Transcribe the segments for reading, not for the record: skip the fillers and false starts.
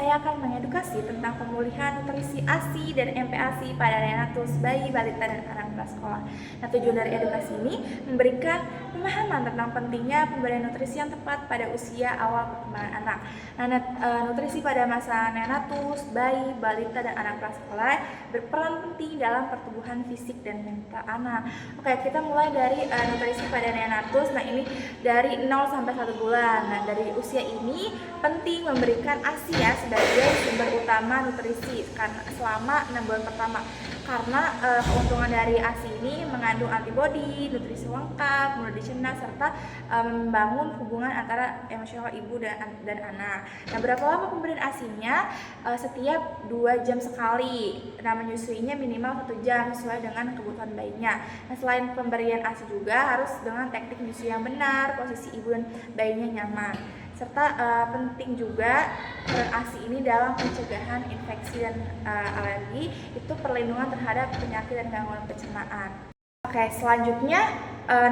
saya akan mengedukasi tentang pemulihan nutrisi ASI dan MPASI pada neonatus, bayi, balita, dan anak prasekolah. Nah, tujuan dari edukasi ini memberikan pemahaman tentang pentingnya pemberian nutrisi yang tepat pada usia awal perkembangan anak. Nah, nutrisi pada masa neonatus, bayi, balita, dan anak prasekolah berperan penting dalam pertumbuhan fisik dan mental anak. Oke, kita mulai dari nutrisi pada neonatus. Nah, ini dari 0 sampai 1 bulan. Nah, dari usia ini penting memberikan ASI ya sebagai sumber utama nutrisi karena selama 6 bulan pertama. Karena keuntungan dari ASI ini mengandung antibodi, nutrisi lengkap, mudah dicerna, serta membangun hubungan antara emosional ibu dan anak. Nah, berapa lama pemberian ASI-nya? Setiap 2 jam sekali. Nah, menyusuinya minimal 1 jam sesuai dengan kebutuhan bayinya. Nah, selain pemberian ASI juga harus dengan teknik menyusui yang benar, posisi ibu dan bayinya nyaman. Serta penting juga peran ASI ini dalam pencegahan infeksi dan alergi, itu perlindungan terhadap penyakit dan gangguan pencernaan. Oke, selanjutnya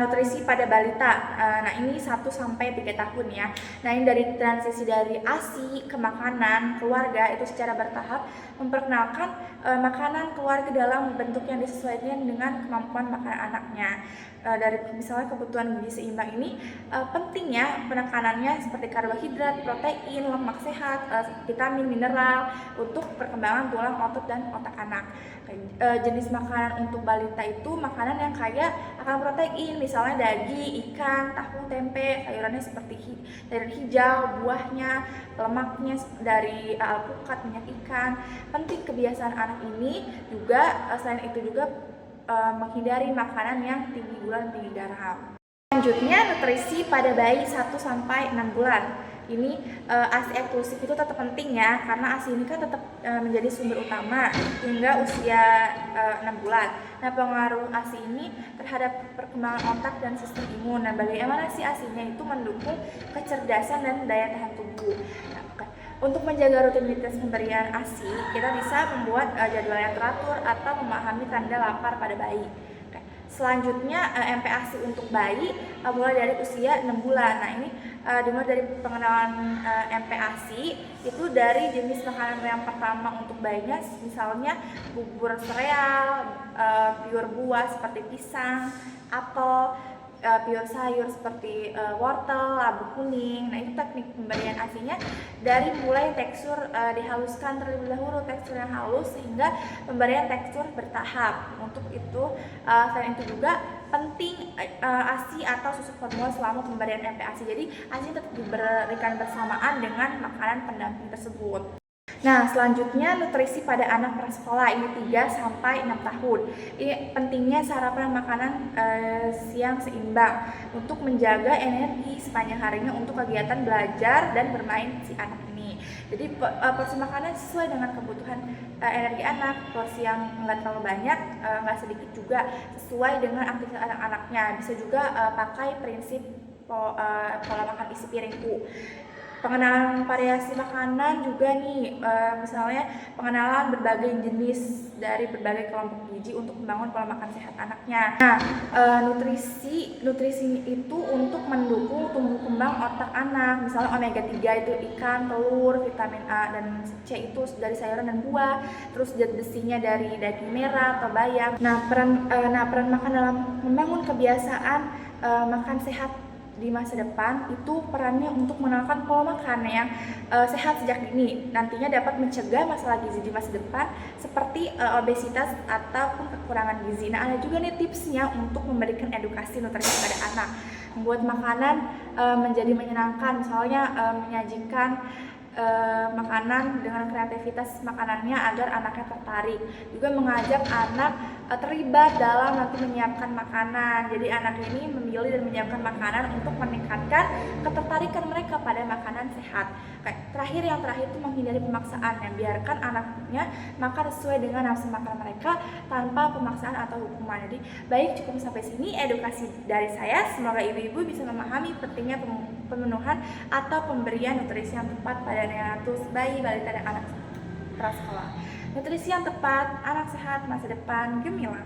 nutrisi pada balita. Nah, ini 1 sampai 3 tahun ya. Nah, ini dari transisi dari ASI ke makanan keluarga itu secara bertahap memperkenalkan makanan keluarga dalam bentuk yang disesuaikan dengan kemampuan makanan anaknya. Dari misalnya kebutuhan gizi seimbang ini pentingnya penekanannya seperti karbohidrat, protein, lemak sehat, vitamin, mineral untuk perkembangan tulang, otot, dan otak anak. Jenis makanan untuk balita itu makanan yang kaya akan protein, misalnya daging, ikan, tahu, tempe, sayurannya seperti sayuran hijau, buahnya, lemaknya dari alpukat, minyak ikan. Penting kebiasaan anak ini juga selain itu juga menghindari makanan yang tinggi gula dan tinggi garam. Selanjutnya nutrisi pada bayi 1 sampai 6 bulan. Ini ASI eksklusif itu tetap penting ya, karena ASI ini kan tetap menjadi sumber utama hingga usia 6 bulan. Nah, pengaruh ASI ini terhadap perkembangan otak dan sistem imun. Nah, bagaimana sih ASI-nya itu mendukung kecerdasan dan daya tahan tubuh. Nah, untuk menjaga rutinitas pemberian ASI, kita bisa membuat jadwal yang teratur atau memahami tanda lapar pada bayi. Selanjutnya MPASI untuk bayi mulai dari usia 6 bulan. Nah, ini dimulai dari pengenalan MPASI itu dari jenis makanan yang pertama untuk bayinya, misalnya bubur sereal, pure buah seperti pisang, apel, pure sayur seperti wortel, labu kuning. Nah, itu teknik pemberian ASI-nya dari mulai tekstur dihaluskan terlebih dahulu, tekstur yang halus sehingga pemberian tekstur bertahap. Untuk itu selain itu juga penting ASI atau susu formula selama pemberian MPASI. Jadi ASI tetap diberikan bersamaan dengan makanan pendamping tersebut. Nah, selanjutnya nutrisi pada anak prasekolah ini 3 sampai 6 tahun. Ini pentingnya sarapan makanan siang seimbang untuk menjaga energi sepanjang harinya untuk kegiatan belajar dan bermain si anak ini. Jadi porsi makanan sesuai dengan kebutuhan energi anak, porsi yang nggak terlalu banyak, nggak sedikit juga, sesuai dengan aktivitas anak-anaknya. Bisa juga pakai prinsip pola makan isi piringku. Pengenalan variasi makanan juga nih, misalnya pengenalan berbagai jenis dari berbagai kelompok gizi untuk membangun pola makan sehat anaknya. Nah, nutrisi itu untuk mendukung tumbuh kembang otak anak, misalnya omega 3 itu ikan, telur, vitamin A dan C itu dari sayuran dan buah, terus zat besinya dari daging merah atau bayam. Nah, peran makan dalam membangun kebiasaan makan sehat di masa depan itu perannya untuk mengenalkan pola makan yang sehat sejak dini, nantinya dapat mencegah masalah gizi di masa depan seperti obesitas ataupun kekurangan gizi. Nah, ada juga nih tipsnya untuk memberikan edukasi nutrisi pada anak, membuat makanan menjadi menyenangkan, misalnya menyajikan makanan dengan kreativitas makanannya agar anaknya tertarik. Juga mengajak anak terlibat dalam nanti menyiapkan makanan. Jadi anak ini memilih dan menyiapkan makanan untuk meningkatkan ketertarikan mereka pada makanan sehat. Yang terakhir itu menghindari pemaksaan, yang biarkan anaknya makan sesuai dengan nafsu makan mereka tanpa pemaksaan atau hukuman. Jadi baik, cukup sampai sini edukasi dari saya. Semoga ibu-ibu bisa memahami pentingnya pemenuhan atau pemberian nutrisi yang tepat pada neonatus, bayi, balita, dan anak prasekolah. Nutrisi yang tepat, anak sehat, masa depan gemilang.